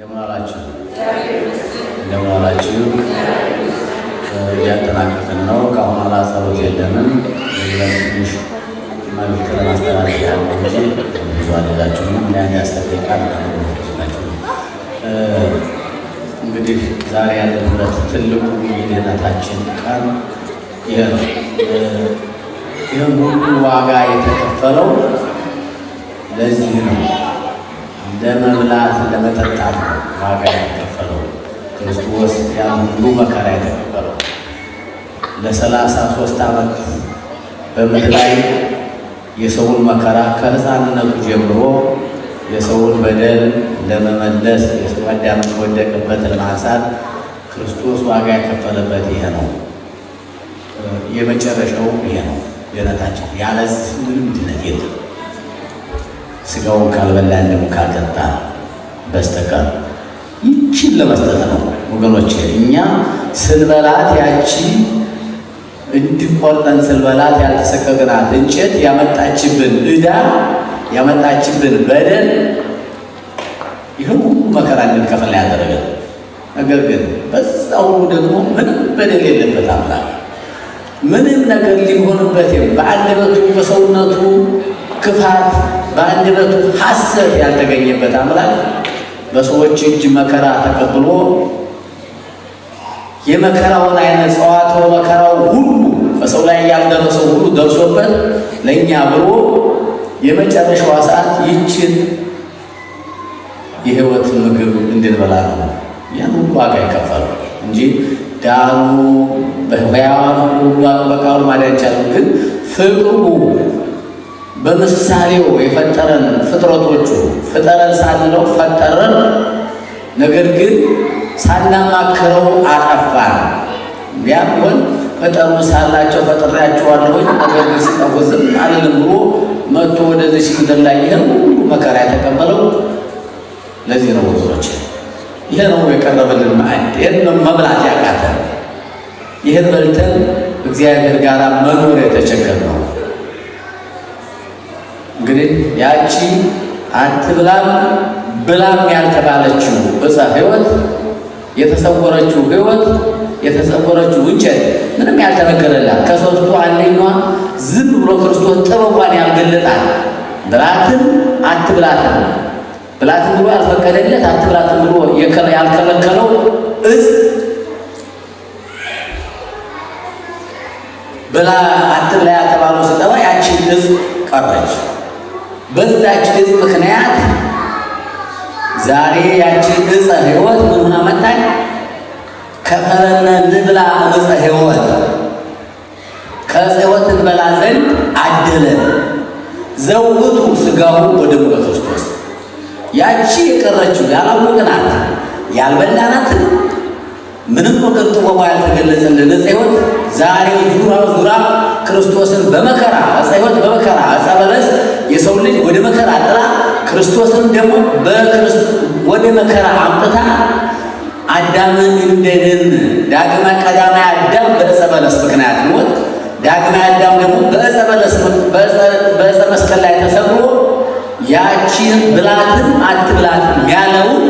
እንደምን አላችሁ? እያጠናቀቅን ነው። ከአሁን ኋላ ጸሎት የለንም። ትንሽ መልዕክት ለማስተላለፍ ያለው እንጂ ብዙ አልሄዳችሁም። ምን ያህል ያስጠይቃል ናቸው። እንግዲህ ዛሬ ያለንበት ትልቁ የድኅነታችን ቀን ይህ ነው። ይህም ሁሉ ዋጋ የተከፈለው ለዚህ ነው። ለመብላት ለመጠጣት ዋጋ የተከፈለው ክርስቶስ ያን ሁሉ መከራ የተቀበለው ለ33 ዓመት በምድር ላይ የሰውን መከራ ከሕፃንነቱ ጀምሮ የሰውን በደል ለመመለስ የሰው አዳም ከወደቀበት ለማንሳት ክርስቶስ ዋጋ የከፈለበት ይሄ ነው። የመጨረሻው ይሄ ነው ድኅነታችን። ያለዚህ ምንም ድኅነት የለም። ስጋውን ካልበላ እንደሙ ካልጠጣ በስተቀር ይችን ለመስጠት ነው ወገኖቼ። እኛ ስንበላት ያቺ እንዲቆርጠን ስንበላት ያልተሰቀቅናት እንጨት ያመጣችብን ዕዳ ያመጣችብን በደል ይህን ሁሉ መከራ እንድንከፍል ያደረገ። ነገር ግን በዛ ሁሉ ደግሞ ምንም በደል የለበት አምላክ ምንም ነገር ሊሆንበት በአንደበቱ በሰውነቱ ክፋት በአንደበቱ ሐሰት ያልተገኘበት አምላክ በሰዎች እጅ መከራ ተቀብሎ የመከራውን አይነት ጸዋትወ መከራው ሁሉ በሰው ላይ ያልደረሰው ሁሉ ደርሶበት ለእኛ ብሎ የመጨረሻዋ ሰዓት ይችን የሕይወት ምግብ እንድንበላ ነው ያን ሁሉ ዋጋ የከፈለው እንጂ ዳኑ በሕያዋን ሁሉ በቃሉ ማዳን ይቻላል። ግን ፍቅሩ በምሳሌው የፈጠረን ፍጥረቶቹ ፍጠረን ሳንለው ፈጠረን። ነገር ግን ሳናማክረው አጠፋን። ቢያም ቢሆን ፈጠሩ ሳላቸው ፈጥሬያቸዋለሁኝ ነገር ግን ሲጠፉ ዝም አልልም ብሎ መጥቶ ወደዚህ ምድር ላይ ይህን ሁሉ መከራ የተቀበለው ለዚህ ነው ወገኖች። ይሄ ነው የቀረበልን ማዕድ። ይህን መብላት ያቃተን፣ ይህን በልተን እግዚአብሔር ጋር መኖር የተቸገርነው እንግዲህ ያቺ አትብላም ብላም ያልተባለችው ዕፀ ሕይወት የተሰወረችው ሕይወት የተሰወረችው እንጨት ምንም ያልተነገረላት ከሦስቱ አንደኛዋ ዝም ብሎ ክርስቶስ ጥበቧን ያልገለጣል። ብላትን አትብላትም ብላትን ብሎ ያልፈቀደለት አትብላትም ብሎ ያልከለከለው ዕፅ ብላ አትብላ ያልተባለው ስጠባ ያቺን ዕፅ ቀረች። በዛች ዕፅ ምክንያት ዛሬ ያቺ ዕፀ ሕይወት ምን ሆና መጣች? ከፈለነ ንብላ ዕፀ ሕይወት ከዕፀ ሕይወት እንበላ ዘንድ አደለን ዘውቱ ሥጋው ወደሙ ለክርስቶስ። ያቺ የቀረችው ያላወቅናት ያልበላናትን ምንም ነገር ጥበቧ ያልተገለጸልን ዕፀ ሕይወት ዛሬ ዙራ ክርስቶስን በመከራ ዕፀ ሕይወት በመከራ ዕፀ በለስ የሰው ልጅ ወደ መከራ ጥላ ክርስቶስን ደግሞ ወደ መከራ አምጥታ አዳምን እንደድን ዳግመ ቀዳማይ አዳም በዕፀ በለስ ምክንያት ሞት ዳግማይ አዳም ደግሞ በዕፀ በለስ በዕፀ መስቀል ላይ ተሰቅሎ ያቺን ብላትን አትብላትም ያለውን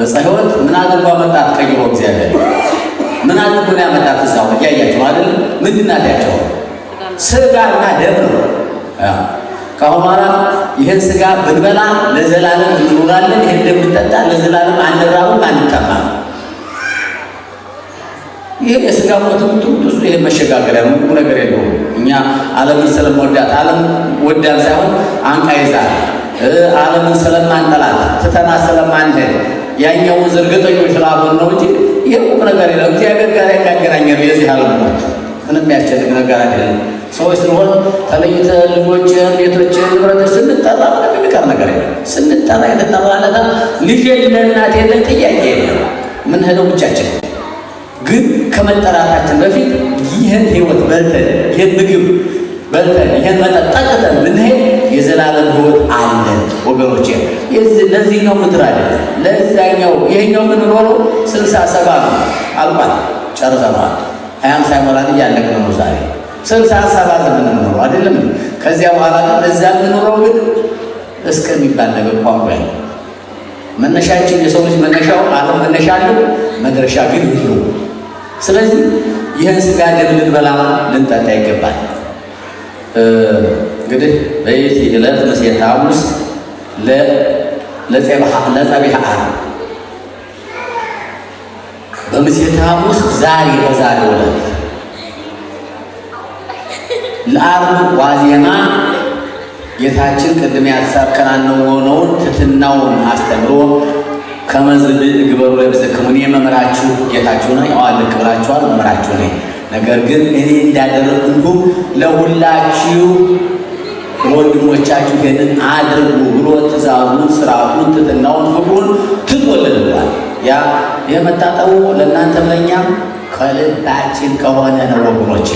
ዕፀ ሕይወት ምን አድርጎ አመጣት? ቀይሮ እግዚአብሔር ምን አድርጎ ነው ያመጣት? እዛው እያያቸው አይደል? ምንድን ናት ያቸው? ሥጋና ደም ነው። ከአሁን በኋላ ይህን ሥጋ ብንበላ ለዘላለም እንኖራለን፣ ይህን ደም ብንጠጣ ለዘላለም አንራብም አንጠማም። ይህ የሥጋ ሞት እሱ ይህ መሸጋገሪያ ምንም ነገር የለውም። እኛ ዓለምን ስለምወዳት ዓለም ወዳን ሳይሆን አንቃ ይዛል ዓለምን ስለማንጠላት ትተና ስለማንሄድ ያኛውን ዝርግጠኞች ስላልሆን ነው እንጂ ይህ ቁም ነገር የለም። እግዚአብሔር ጋር የሚያገናኘ ነው የዚህ ዓለም ሞት። ምንም ያስጨንቅ ነገር አይደለም። ሰዎች ስለሆን ተለይተን ልጆችን ቤቶችን ንብረቶች ስንጠራ ምንም የሚቀር ነገር የለም። ስንጠራ የተጠራለታ ልጅ የለ እናት የለ ጥያቄ የለም። ምን ሄደው ብቻችን ግን ከመጠራታችን በፊት ይህን ሕይወት በልተን ይህን ምግብ በልተን ይህን መጠጥ ጠጥተን ብንሄድ የዘላለም ሕይወት አለን ወገኖቼ። ለዚህኛው ምድር አይደለም ለዛኛው። ይሄኛው የምንኖረው 67 ነው አልቋል፣ ጨርሰነዋል። 20 ሳይሞላን እያለቅን ነው ዛሬ 67 ዘመን የምንኖረው አይደለም። ከዚያ በኋላ ግን እዛ የምንኖረው ግን እስከሚባል ነገር ቋንቋ መነሻችን የሰው ልጅ መነሻው ዓለም መነሻ አለው፣ መድረሻ ግን የለው። ስለዚህ ይህን ሥጋ ደም ልንበላ ልንጠጣ ይገባል። እንግዲህ በይቲ ዕለት ምሴተ ሐሙስ ለጸቢሐ ዓርብ በምሴተ ሐሙስ ዛሬ በዛሬው ዕለት ለዓርብ ዋዜማ ጌታችን ቅድም ያከናወነውን ትሕትናውን አስተምሮ ከመዝብ ግበሩ ለብዝክሙኒ መምህራችሁ ጌታችሁ ነው። ያው ልክ ብላችኋል፣ መምህራችሁ ነኝ። ነገር ግን እኔ እንዳደረግሁ ለሁላችሁ ወንድሞቻችሁ ይሄንን አድርጉ ብሎ ትእዛዙን፣ ስርዓቱን፣ ትሕትናውን፣ ፍቅሩን ትቶልናል። ያ የመታጠቡ ለእናንተም ለእኛም ከልባችን ከሆነ ነው ወገኖቼ።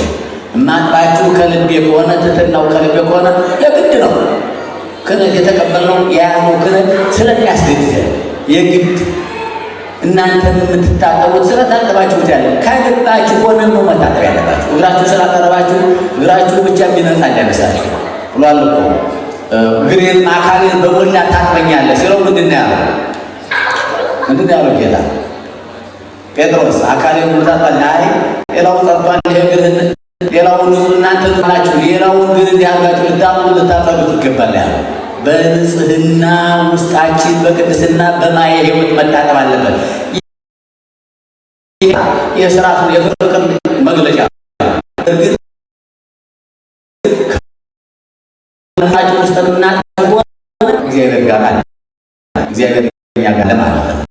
እማጥባችሁ ከልቤ ከሆነ ትሕትናው ከልቤ ከሆነ የግድ ነው። ክህነት የተቀበልነው የያዝነው ክህነት ስለሚያስገድደን የግድ እናንተም የምትታጠቡት ስለታጠባችሁት ያለ ከልባችሁ ሆነ ነው መታጠብ ያለባችሁ። እግራችሁ ስላቀረባችሁ እግራችሁ ብቻ የሚነጻ እንዳይመስላችሁ ብሏል እኮ። እግሬን አካሌን በሞላ ታጥበኛለህ ሲለው ምንድን ነው ያለው? ምንድን ነው ያለው ጌታ? ጴጥሮስ አካሌን ታጥበኛለህ? አይ ሌላው ጠርቷል፣ እግርህን ሌላውን ንጹህ እናንተ ናችሁ፣ ሌላውን ግን እንዲያርጋችሁ ልታጥቡ ልታጠቡት ይገባል ያለው። በንጽህና ውስጣችን በቅድስና በማየ ሕይወት መታጠብ አለበት። የሥርዓቱ የፍቅር መግለጫ ግን ከናችሁ ውስጥ እናጠብ እግዚአብሔር ጋር አለ፣ እግዚአብሔር እኛ ጋር ለማለት ነው።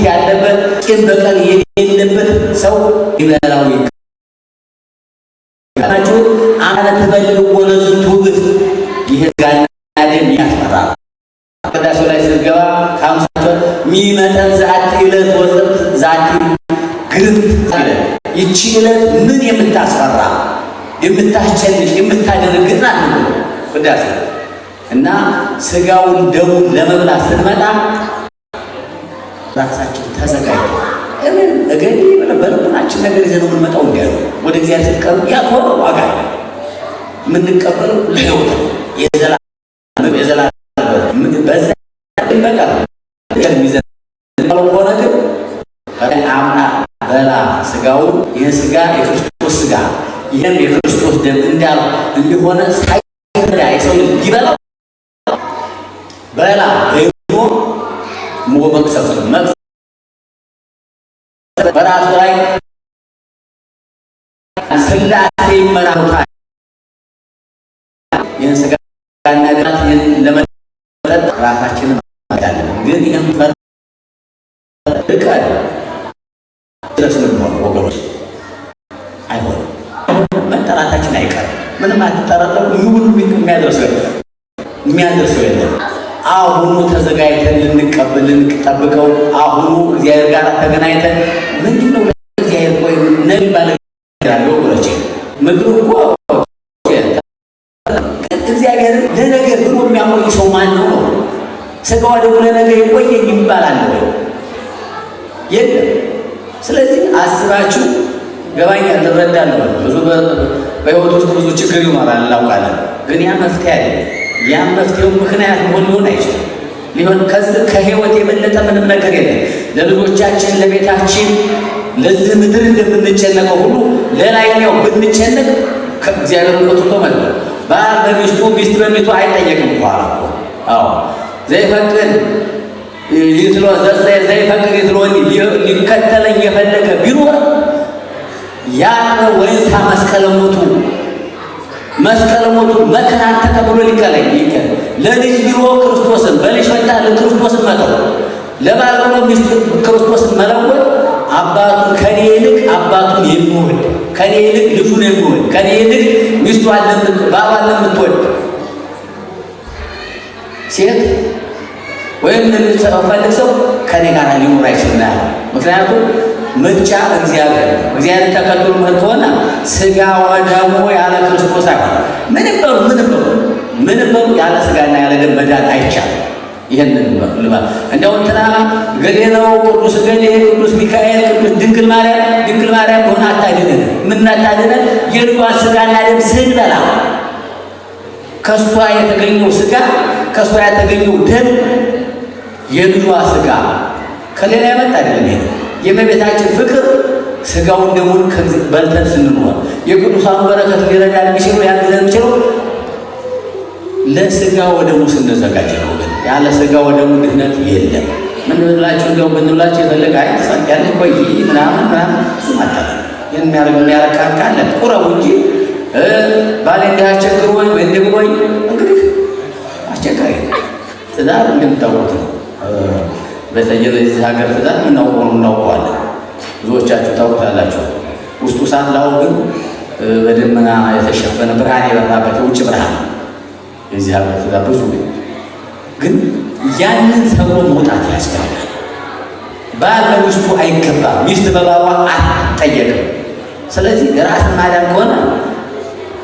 ያለበት ቂም በቀል የሌለበት ሰው ይበላው ይካናችሁ አመት በልው ወለዝቱ ግፍ ይሄ ጋና ደም ያስፈራ ቅዳሴው ላይ ስንገባ ካምሳቶ ሚመጠን ዛት ዕለት ወሰት ዛት ግርት ይቺ ዕለት ምን የምታስፈራ የምታስጨንቅ የምታደርግጥ ናት ቅዳሴ እና ሥጋውን ደሙን ለመብላት ስንመጣ ራሳችን ተዘጋጅ እምን እገሌ በልቡናችን ነገር ይዘን የምንመጣው እንዲያ ነው። ወደ እግዚአብሔር ሲቀርቡ ያኮረ ዋጋ የምንቀበለው ለሕይወት የዘላለም በዛ በቃ የሚዘን ሆነ ግን አምና በላ ሥጋውን ይህ ሥጋ የክርስቶስ ሥጋ ይህም የክርስቶስ ደም እንዳሉ እንዲሆነ ሳይረዳ የሰው ልጅ ቢበላው በላ ሄዶ መቅሰፍ በራሱ ላይ ሥላሴ ይመራታል። ይህን ሥጋና ደም ይህን ለመጠጥ ራሳችንን ማዳለን ግን ይህን ፈርቀን ድረስ ልንሆን ወገኖች አይሆንም። መጠራታችን አይቀርም። ምንም አትጠራጠሩ። ይሁን የሚያደርሰው የለም። አሁኑ ተዘጋጅተን ልንጠብቀው አሁኑ እግዚአብሔር ጋር ተገናኝተን ምንድነው ለእግዚአብሔር ቆይ ነቢ ባለ ያለው ወረቼ ምድሩ እኮ እግዚአብሔር ለነገር ብሎ የሚያቆይ ሰው ማን ነው? ሥጋው ደግሞ ለነገር ይቆየኝ ይባላል ወይ? የለም። ስለዚህ አስባችሁ ገባኛል፣ እንረዳለን። ብዙ በሕይወት ውስጥ ብዙ ችግር ይኖራል እናውቃለን። ግን ያ መፍትሄ አይደለም። ያ መፍትሄው ምክንያት ሊሆን አይችልም። ሊሆን ከሕይወት የበለጠ ምንም ነገር የለም። ለልጆቻችን፣ ለቤታችን፣ ለዚህ ምድር እንደምንጨነቀው ሁሉ ለላይኛው ብንጨነቅ ከእግዚአብሔር ቆጥቶ ማለት ነው። ባል በሚስቱ ሚስት በሚስቱ አይጠየቅም በኋላ እኮ። አዎ ዘይፈቅድ ይትሎ ዘይፈቅድ ይትሎኒ ሊከተለኝ የፈለገ ቢኖር ያ ወይንሳ መስቀለ ሞቱ መከራን ተቀብሎ ሊቀለኝ ለልጅ ብሎ ክርስቶስን በልጅ ፈንታ ለክርስቶስን መተው ለባል ብሎ ሚስት ክርስቶስን መለወጥ አባቱን ከኔ ይልቅ አባቱን የሚወድ ከኔ ይልቅ ልጁን የሚወድ ከኔ ይልቅ ሚስቷን ባሏን የምትወድ ሴት ወይም ፈልግ ሰው ከኔ ጋር ሊኖር አይችልም። ምክንያቱም ምርጫ እግዚአብሔር ተከትሎ ከሆነ ሥጋ ወደሙ ያለ ክርስቶስ አይሆንም። ምንም በሉ ያለ ሥጋና ያለ ደም መዳን አይቻልም። ይሄንን ልማት እንደው እንትና ገሌ ነው ቅዱስ ገሌ ቅዱስ ሚካኤል ቅዱስ ድንግል ማርያም ሆነ አታድነን። ምን አታድነን? የልጇን ስጋና ደም ስንበላ ከሷ የተገኘው ስጋ ከሷ የተገኘው ደም የልጇ ስጋ ከሌላ ያመጣ አይደለም። ይሄ የእመቤታችን ፍቅር ስጋውን ደሙን በልተን ስንኖር የቅዱሳኑ በረከት ሊረዳን የሚችለው ያግዘን የሚችለው ለስጋ ወደሙ ስንዘጋጅ ነው። ግን ያለ ስጋ ወደሙ ድህነት የለም። ምን ብላችሁ እንደው ብንላችሁ የፈለገ አይ ተሳቂያለሽ ቆይ ምናምን እሱ ማለት የሚያረካን ካለ ቁረቡ እንጂ ባሌ እንዲያስቸግሮኝ ወይ እንደግሮኝ እንግዲህ አስቸጋሪ ትዳር እንደምታውቁት ነው። በተለይ በዚህ ሀገር ትዳር እናውቀዋለን። ብዙዎቻችሁ ታውቁታላችሁ። ውስጡ ሳትላው ግን በደመና የተሸፈነ ብርሃን የበራበት የውጭ ብርሃን የዚህ ሀገር ትዳር ብዙ ግን ያንን ሰብሮ መውጣት ያስፈልጋል። ባል በሚስቱ አይገባም፣ ሚስት በባሏ አትጠየቅም። ስለዚህ ራስን ማዳን ከሆነ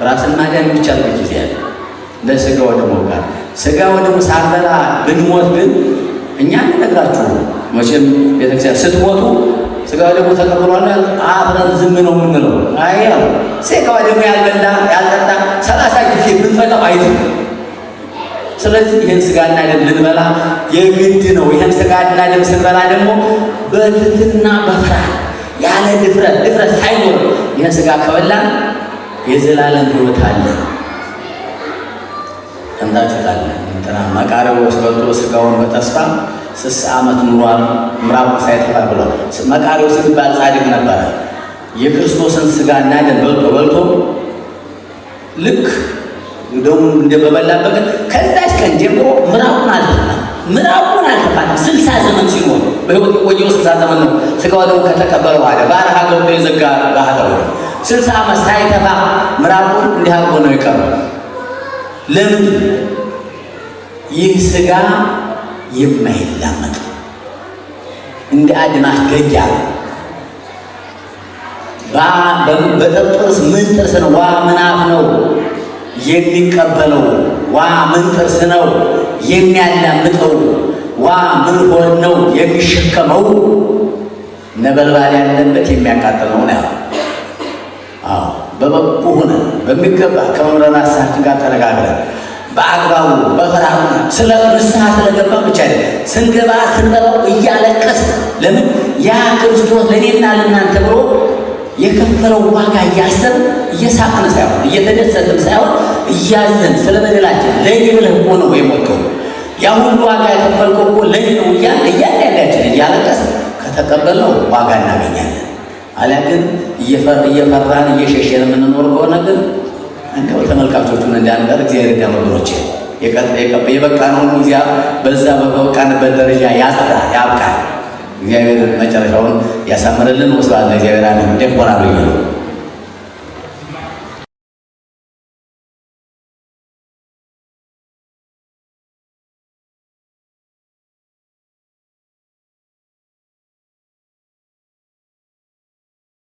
ራስን ማዳን የሚቻልበት ጊዜ ያለ ለስጋ ወደሙ ጋር ስጋ ወደሙ ሳንበላ ብንሞት ግን እኛ እንነግራችሁ መቼም ቤተክርስቲያን ስትሞቱ ስጋ ወደሙ ተቀብሏል አብረን ዝም ነው የምንለው። አይ ስጋ ወደሙ ያልበላ ያልጠጣ 30 ጊዜ ብንፈታው አይደል። ስለዚህ ይህን ስጋና ደም ልንበላ የግድ ነው። ይህን ስጋና ደም ስንበላ ደግሞ በትህትና በፍርሃት ያለ ድፍረት ሳይኖር ይህን ስጋ ከበላን የዘላለም ሕይወት አለ። እንታችሁታል እንትና መቃርዮስ በልቶ ስጋውን በተስፋ 60 ዓመት ኑሯል ምራቁ ሳይጠፋ ብሏል። መቃርዮስ የሚባል ጻድቅ ነበረ። የክርስቶስን ስጋና ደም በልቶ ልክ ደሙን እንደበላበት ከዛች ቀን ጀምሮ ምራቁን አልተፋም። 60 ዘመን ሲኖር በሕይወት የቆየው 60 ዘመን ነው። ስጋው ደግሞ ከተቀበለ በኋላ በረሃ ገብቶ የዘጋ ባህታዊ 60 ዓመት ሳይተፋ ምራቁን እንዲህ አድርጎ ነው የቀረው። ለምን? ይህ ስጋ የማይላመጥ እንደ አድማስ ገያ በጥርስ ምን ጥርስ ነው ዋ ምናፍ ነው የሚቀበለው፣ ዋ ምን ጥርስ ነው የሚያላምጠው፣ ዋ ምን ሆድ ነው የሚሸከመው። ነበልባል ያለበት የሚያቃጥለው ነው። አዎ በበቁ ሆነ በሚገባ ከመምረና ሳችን ጋር ተነጋግረን በአግባቡ በፍርሃት ስለ ንስሐ ስለገባ ብቻ አይደለም ስንገባ ስንበላው እያለቀስ ለምን ያ ክርስቶስ ለእኔና ለእናንተ ብሎ የከፈለው ዋጋ እያሰብ እየሳቅን ሳይሆን እየተደሰትን ሳይሆን እያዘን ስለ በደላችን ለእኔ ብለህ እኮ ነው የሞትከው ያ ሁሉ ዋጋ የከፈልከው እኮ ለእኔ ነው እያንዳንዳችን እያለቀስ ከተቀበልነው ዋጋ እናገኛለን። አሊያ ግን እየፈራን እየሸሸን የምንኖር ከሆነ ግን እንደው ተመልካቾቹን እንዳንቀር እግዚአብሔር ዳ ወገኖቼ የበቃነውን ጊዜ በዛ በበቃንበት ደረጃ ያብቃል። እግዚአብሔር መጨረሻውን ያሳምርልን። ወስብሐት ለእግዚአብሔር። አሜን። ደቆራሉ